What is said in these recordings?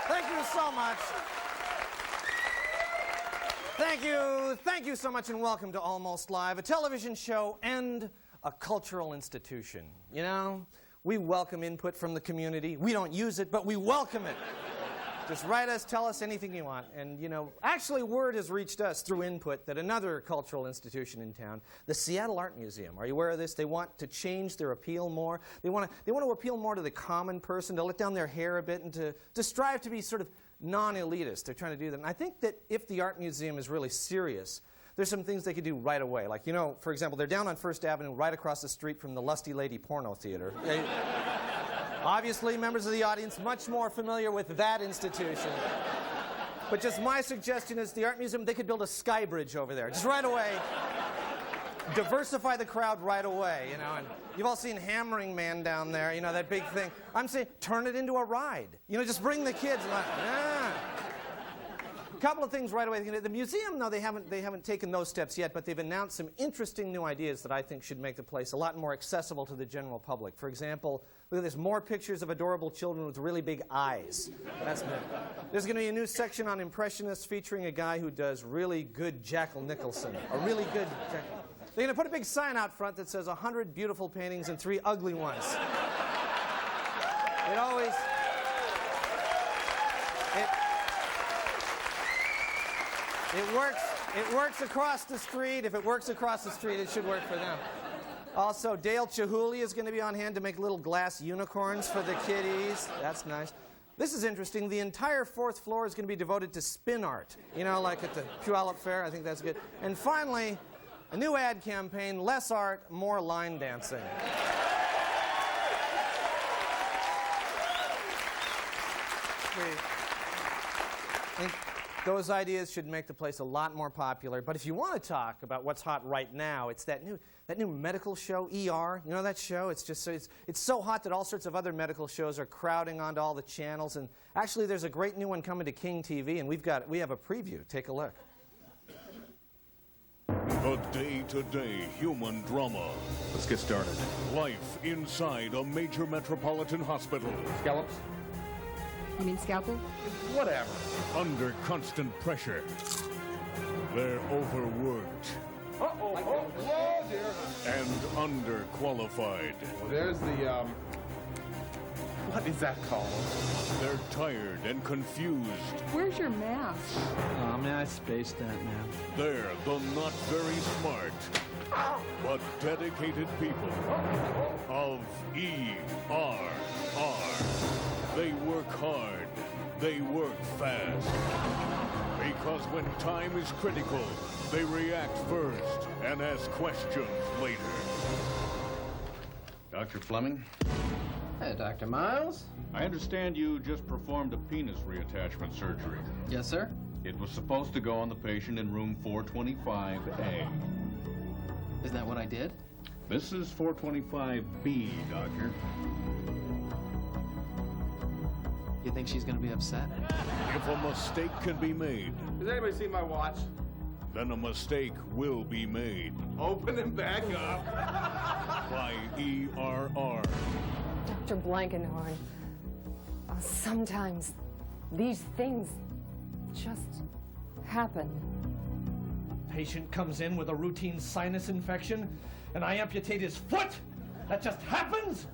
Thank you so much. Thank you so much, and welcome to Almost Live, a television show and a cultural institution. You know, we welcome input from the community. We don't use it, but we welcome it. Just write us, tell us anything you want. And, you know, actually word has reached us through input that another cultural institution in town, the Seattle Art Museum, are you aware of this? They want to change their appeal more. They want to appeal more to the common person, to let down their hair a bit, and to strive to be sort of non-elitist. They're trying to do that. And I think that if the Art Museum is really serious, there's some things they could do right away. Like, you know, for example, they're down on First Avenue, right across the street from the Lusty Lady Porno Theater. Obviously, members of the audience much more familiar with that institution. But just my suggestion is the Art Museum, they could build a sky bridge over there, just right away. Diversify the crowd right away, you know. And you've all seen Hammering Man down there, you know, that big thing. I'm saying turn it into a ride. You know, just bring the kids. A couple of things right away. The museum, no, they haven't taken those steps yet, but they've announced some interesting new ideas that I think should make the place a lot more accessible to the general public. For example, look at this, more pictures of adorable children with really big eyes. That's new. There's going to be a new section on Impressionists featuring a guy who does really good Jack Nicholson. A really good Jack. They're going to put a big sign out front that says 100 beautiful paintings and 3 ugly ones. It always... It works across the street. If it works across the street, it should work for them. Also, Dale Chihuly is going to be on hand to make little glass unicorns for the kiddies. That's nice. This is interesting. The entire 4th floor is going to be devoted to spin art. You know, like at the Puyallup Fair. I think that's good. And finally, a new ad campaign, less art, more line dancing. Those ideas should make the place a lot more popular. But if you want to talk about what's hot right now, it's that new medical show, ER. You know that show? It's just it's so hot that all sorts of other medical shows are crowding onto all the channels. And actually, there's a great new one coming to King TV, and we have a preview. Take a look. A day-to-day human drama. Let's get started. Life inside a major metropolitan hospital. Scallops? You mean scalpel? Whatever. Under constant pressure. They're overworked. Uh-oh. Oh, dear. And underqualified. Well, there's the, what is that called? They're tired and confused. Where's your mask? Oh, man, I spaced that, man. They're the not very smart, but dedicated people of ERR. They work hard. They work fast. Because when time is critical, they react first and ask questions later. Dr. Fleming? Hey, Dr. Miles. I understand you just performed a penis reattachment surgery. Yes, sir. It was supposed to go on the patient in room 425A. Isn't that what I did? This is 425B, Doctor. You think she's going to be upset? If a mistake can be made, Has anybody seen my watch? then a mistake will be made Open and back up. by ERR. Dr. Blankenhorn, sometimes these things just happen. patient comes in with a routine sinus infection and I amputate his foot? That just happens?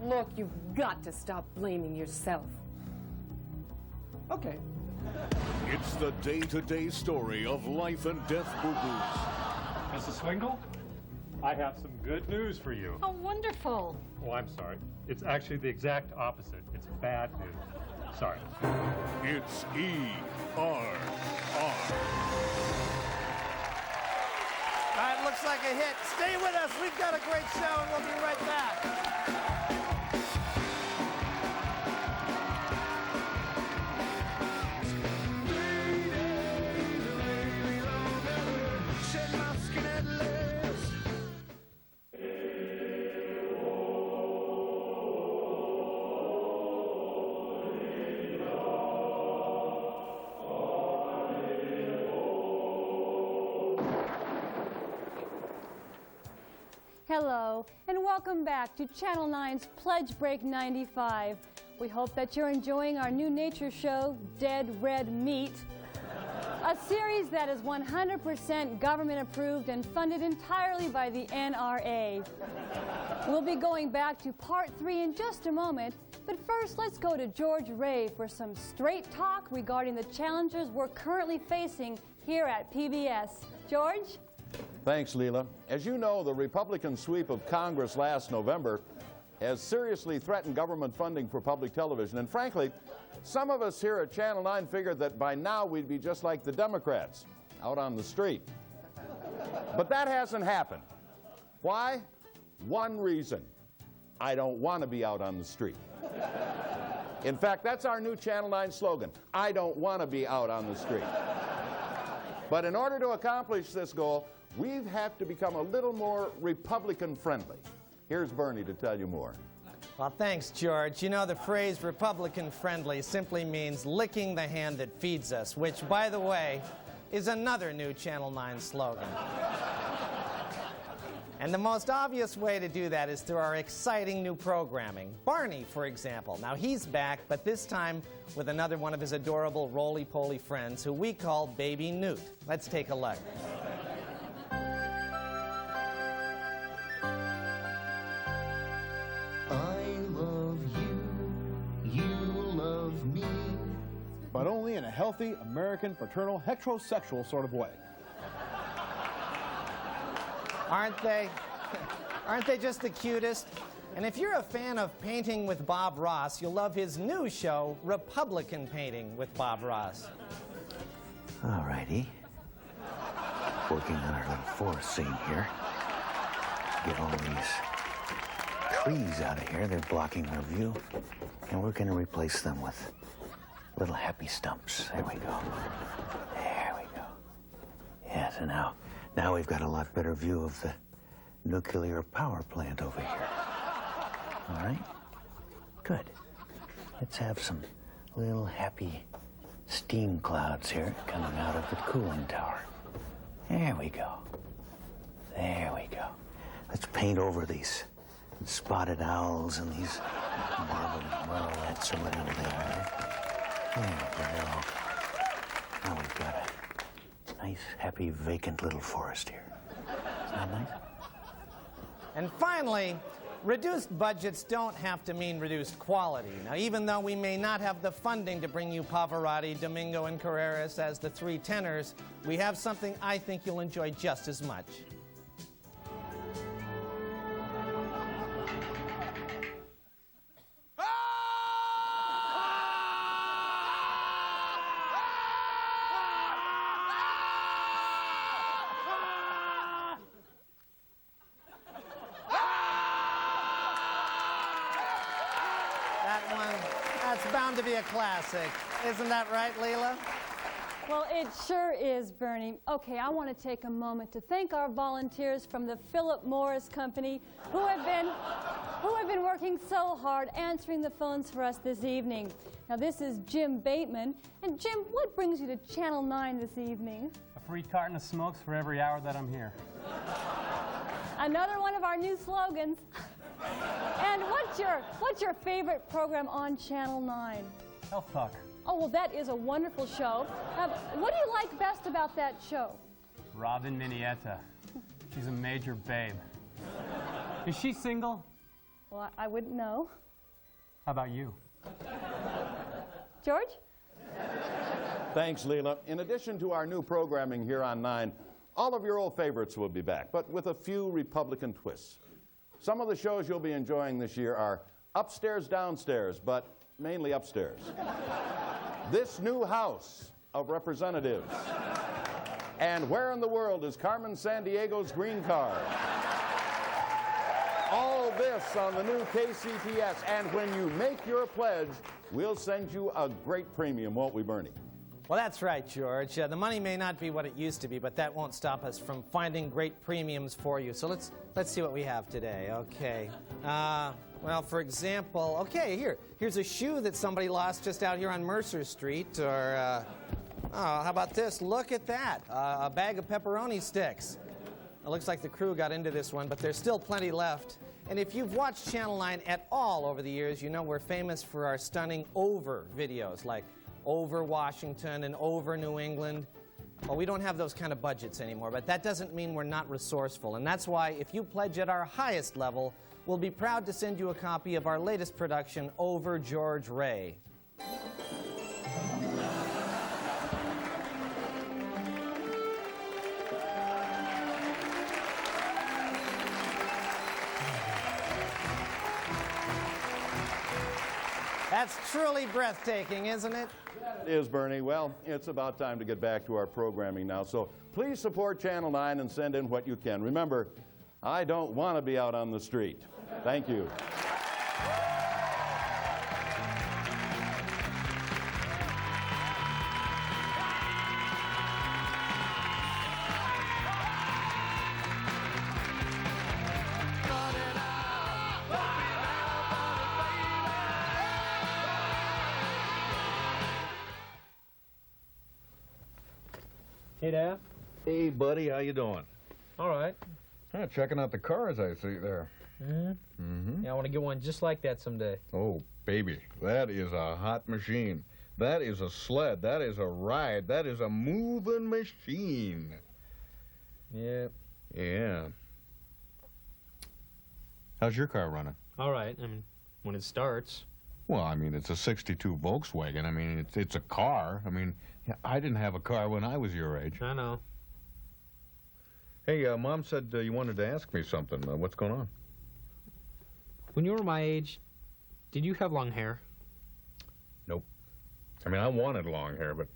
Look, you've got to stop blaming yourself. Okay. It's the day-to-day story of life and death boo-boos. Mrs. Swingle, I have some good news for you. Oh, wonderful. Oh, I'm sorry. It's actually the exact opposite. It's bad news. Sorry. It's E.R.R. All right, looks like a hit. Stay with us. We've got a great show, and we'll be right back. Hello, and welcome back to Channel 9's Pledge Break 95. We hope that you're enjoying our new nature show, Dead Red Meat, a series that is 100% government approved and funded entirely by the NRA. We'll be going back to part 3 in just a moment, but first let's go to George Ray for some straight talk regarding the challenges we're currently facing here at PBS. George? Thanks, Leela. As you know, the Republican sweep of Congress last November has seriously threatened government funding for public television. And frankly, some of us here at Channel 9 figured that by now we'd be just like the Democrats, out on the street. But that hasn't happened. Why? One reason. I don't want to be out on the street. In fact, that's our new Channel 9 slogan. I don't want to be out on the street. But in order to accomplish this goal, we have to become a little more Republican-friendly. Here's Bernie to tell you more. Well, thanks, George. You know, the phrase Republican-friendly simply means licking the hand that feeds us, which, by the way, is another new Channel 9 slogan. And the most obvious way to do that is through our exciting new programming. Barney, for example. Now, he's back, but this time with another one of his adorable roly-poly friends who we call Baby Newt. Let's take a look. But only in a healthy, American, fraternal, heterosexual sort of way. Aren't they? Aren't they just the cutest? And if you're a fan of Painting with Bob Ross, you'll love his new show, Republican Painting with Bob Ross. All righty. Working on our little forest scene here. Get all these trees out of here. They're blocking our view. And we're going to replace them with little happy stumps. There we go. There we go. Yeah, so now we've got a lot better view of the nuclear power plant over here. All right? Good. Let's have some little happy steam clouds here coming out of the cooling tower. There we go. There we go. Let's paint over these spotted owls and these marmolettes or whatever they are. There we go. Now we've got a nice, happy, vacant little forest here. Isn't that nice? And finally, reduced budgets don't have to mean reduced quality. Now, even though we may not have the funding to bring you Pavarotti, Domingo, and Carreras as the three tenors, we have something I think you'll enjoy just as much. That's bound to be a classic. Isn't that right, Leela? Well, it sure is, Bernie. Okay, I want to take a moment to thank our volunteers from the Philip Morris Company who have been working so hard answering the phones for us this evening. Now, this is Jim Bateman. And Jim, what brings you to Channel 9 this evening? A free carton of smokes for every hour that I'm here. Another one of our new slogans. And what's your favorite program on Channel 9? Health Talk. Oh, well, that is a wonderful show. What do you like best about that show? Robin Minietta. She's a major babe. Is she single? Well, I wouldn't know. How about you? George? Thanks, Leela. In addition to our new programming here on 9, all of your old favorites will be back, but with a few Republican twists. Some of the shows you'll be enjoying this year are Upstairs, Downstairs, but mainly upstairs. This New House of Representatives. And Where in the World is Carmen Sandiego's Green Card? All this on the new KCTS. And when you make your pledge, we'll send you a great premium, won't we, Bernie? Well, that's right, George. The money may not be what it used to be, but that won't stop us from finding great premiums for you. So let's see what we have today. Okay. Well, for example, okay, here's a shoe that somebody lost just out here on Mercer Street. Or, oh, how about this? Look at that. A bag of pepperoni sticks. It looks like the crew got into this one, but there's still plenty left. And if you've watched Channel 9 at all over the years, you know we're famous for our stunning over videos, like over Washington and over New England. Well, we don't have those kind of budgets anymore, but that doesn't mean we're not resourceful. And that's why if you pledge at our highest level, we'll be proud to send you a copy of our latest production, Over George Ray. That's truly breathtaking, isn't it? It is, Bernie. Well, it's about time to get back to our programming now. So please support Channel 9 and send in what you can. Remember, I don't want to be out on the street. Thank you. Hey, Dad. Hey, buddy, how you doing? All right. Checking out the cars I see there. Yeah, I want to get one just like that someday. Oh, baby, that is a hot machine. That is a sled. That is a ride. That is a moving machine. Yeah. Yeah. How's your car running? All right. I mean, when it starts. Well, I mean, it's a '62 Volkswagen. I mean, it's a car. I mean, I didn't have a car when I was your age. I know. Hey, Mom said you wanted to ask me something. What's going on? When you were my age, did you have long hair? Nope. I mean, I wanted long hair, but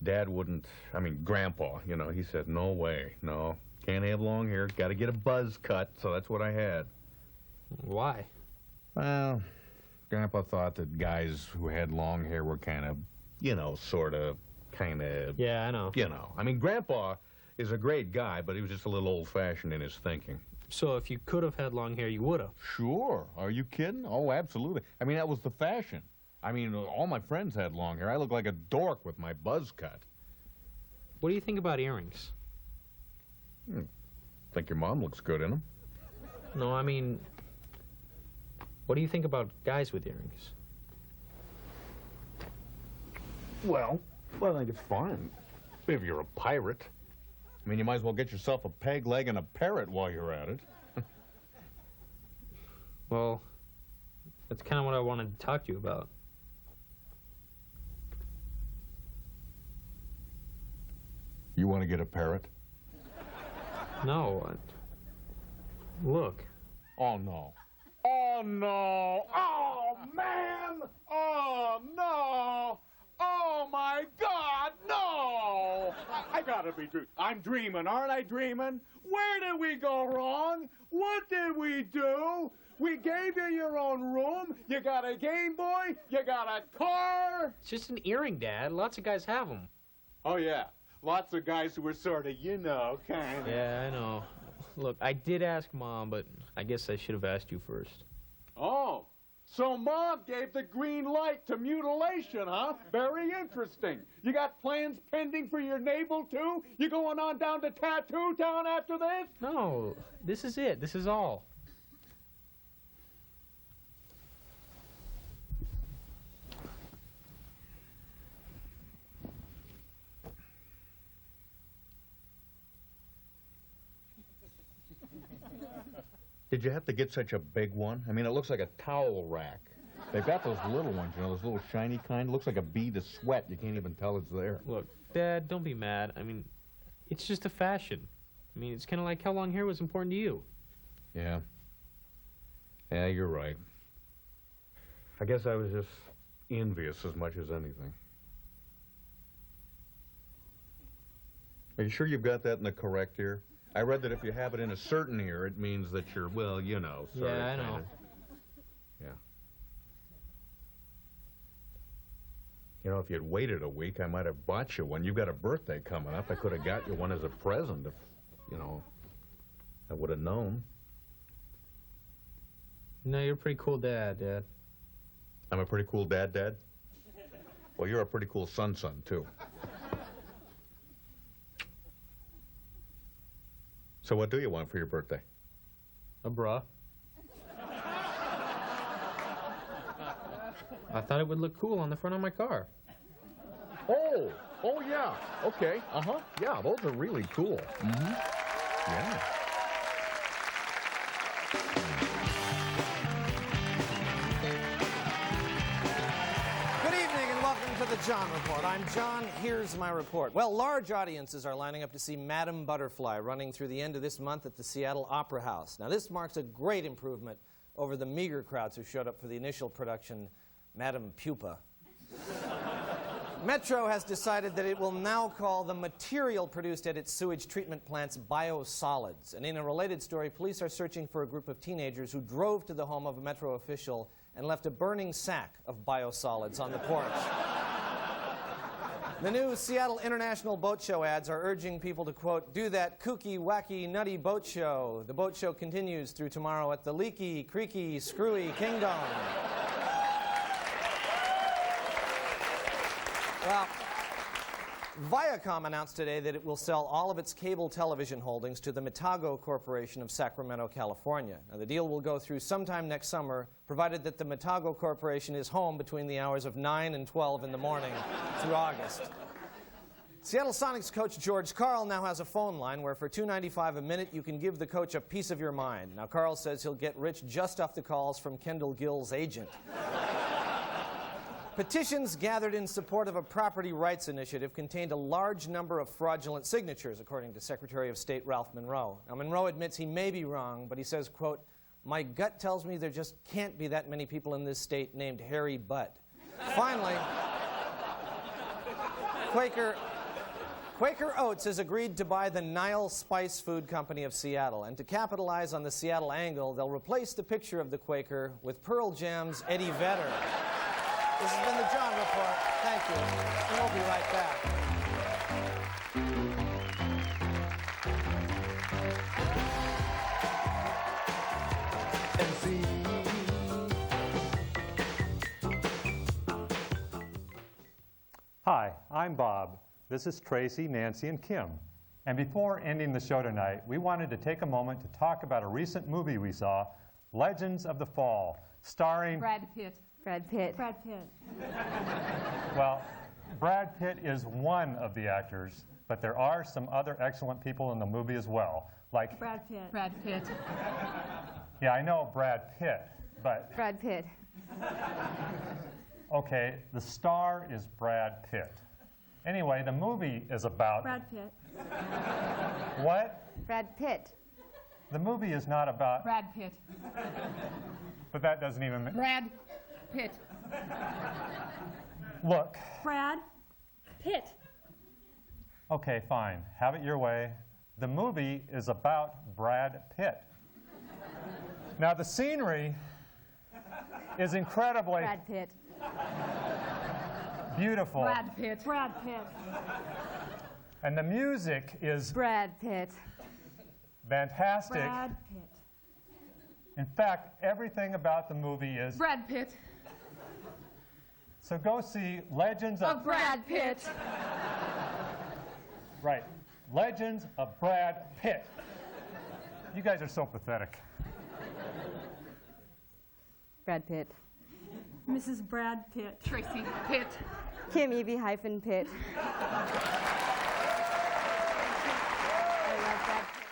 Dad wouldn't. I mean, Grandpa, you know, he said, no way, no, can't have long hair. Got to get a buzz cut, so that's what I had. Why? Well, Grandpa thought that guys who had long hair were kind of, you know, sort of, kind of. Yeah, I know. You know, I mean, Grandpa is a great guy, but he was just a little old-fashioned in his thinking. So if you could have had long hair, you would have. Sure. Are you kidding? Oh, absolutely. I mean, that was the fashion. I mean, all my friends had long hair. I look like a dork with my buzz cut. What do you think about earrings? Think your mom looks good in them. No, I mean, what do you think about guys with earrings? Well, I think it's fine. If you're a pirate. I mean, you might as well get yourself a peg leg and a parrot while you're at it. Well, that's kind of what I wanted to talk to you about. You want to get a parrot? No. Look. Oh, no. Oh, no. Oh, man. Oh, no. Oh, my God, no! I gotta be dreaming. I'm dreaming, aren't I dreaming? Where did we go wrong? What did we do? We gave you your own room. You got a Game Boy. You got a car. It's just an earring, Dad. Lots of guys have them. Oh, yeah. Lots of guys who were sort of, you know, kind of. Yeah, I know. Look, I did ask Mom, but I guess I should have asked you first. Oh. So Mom gave the green light to mutilation, huh? Very interesting. You got plans pending for your navel, too? You going on down to Tattoo Town after this? No, this is it. This is all. Did you have to get such a big one? I mean, it looks like a towel rack. They've got those little ones, you know, those little shiny kind. Looks like a bead of sweat. You can't even tell it's there. Look, Dad, don't be mad. I mean, it's just a fashion. I mean, it's kind of like how long hair was important to you. Yeah. Yeah, you're right. I guess I was just envious as much as anything. Are you sure you've got that in the correct ear? I read that if you have it in a certain ear, it means that you're, well, you know. Sort Yeah, of, I know. kinda. Yeah. You know, if you'd waited a week, I might have bought you one. You've got a birthday coming up. I could have got you one as a present if, you know, I would have known. No, you're a pretty cool dad, Dad. I'm a pretty cool dad, Dad? Well, you're a pretty cool son, too. So what do you want for your birthday? A bra. I thought it would look cool on the front of my car. Oh yeah, okay, yeah, those are really cool. Yeah. Good evening and welcome to the John Report. I'm John. Here's my report. Well, large audiences are lining up to see Madame Butterfly running through the end of this month at the Seattle Opera House. Now, this marks a great improvement over the meager crowds who showed up for the initial production, Madame Pupa. Metro has decided that it will now call the material produced at its sewage treatment plants biosolids. And in a related story, police are searching for a group of teenagers who drove to the home of a Metro official and left a burning sack of biosolids on the porch. The new Seattle International Boat Show ads are urging people to, quote, do that kooky, wacky, nutty boat show. The boat show continues through tomorrow at the Leaky, Creaky, Screwy Kingdom. Well, Viacom announced today that it will sell all of its cable television holdings to the Metago Corporation of Sacramento, California. Now, the deal will go through sometime next summer, provided that the Metago Corporation is home between the hours of 9 and 12 in the morning through August. Seattle Sonics coach George Karl now has a phone line where for $2.95 a minute you can give the coach a piece of your mind. Now, Karl says he'll get rich just off the calls from Kendall Gill's agent. Petitions gathered in support of a property rights initiative contained a large number of fraudulent signatures, according to Secretary of State Ralph Monroe. Now, Monroe admits he may be wrong, but he says, quote, my gut tells me there just can't be that many people in this state named Harry Butt. Finally, Quaker Oats has agreed to buy the Nile Spice Food Company of Seattle, and to capitalize on the Seattle angle, they'll replace the picture of the Quaker with Pearl Jam's Eddie Vedder. This has been the John Report. Thank you. And we'll be right back. Hi, I'm Bob. This is Tracy, Nancy, and Kim. And before ending the show tonight, we wanted to take a moment to talk about a recent movie we saw, Legends of the Fall, starring Brad Pitt. Brad Pitt. Brad Pitt. Well, Brad Pitt is one of the actors, but there are some other excellent people in the movie as well, like Brad Pitt. Brad Pitt. Yeah, I know Brad Pitt, but Brad Pitt. okay, the star is Brad Pitt. Anyway, the movie is about Brad Pitt. what? Brad Pitt. The movie is not about, Brad Pitt. but that doesn't even Brad Pitt. look. Brad Pitt. Okay, fine. Have it your way. The movie is about Brad Pitt. Now, the scenery is incredibly Brad Pitt. beautiful. Brad Pitt. Brad Pitt. And the music is Brad Pitt. fantastic. Brad Pitt. In fact, everything about the movie is. Brad Pitt. So go see Legends of Brad Pitt. Right. Legends of Brad Pitt. You guys are so pathetic. Brad Pitt. Mrs. Brad Pitt. Tracy Pitt. Kim Evie-Pitt. I love Brad Pitt.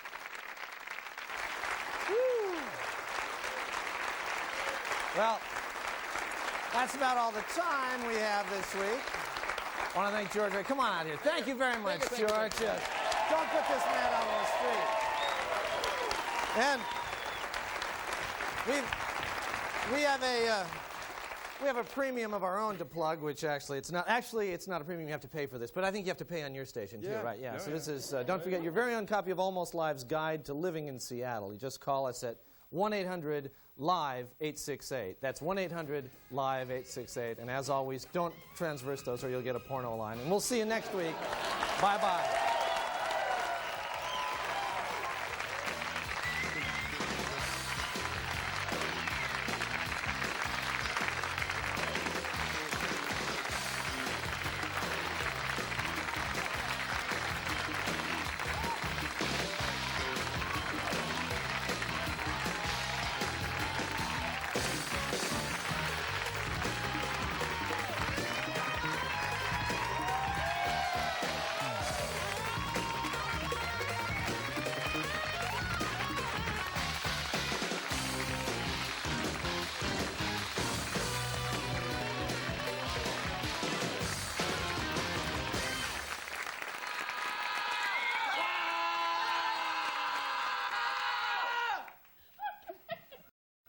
Well, that's about all the time we have this week. I want to thank George. Come on out here. Thank you very much, George. Yes. Don't put this man out on the street. And we have a premium of our own to plug, which it's not a premium. You have to pay for this, but I think you have to pay on your station too, right? Yeah. So this is don't forget your very own copy of Almost Live's Guide to Living in Seattle. You just call us at 1-800-LIVE-868. That's 1-800-LIVE-868. And as always, don't transverse those or you'll get a porno line. And we'll see you next week. Bye-bye.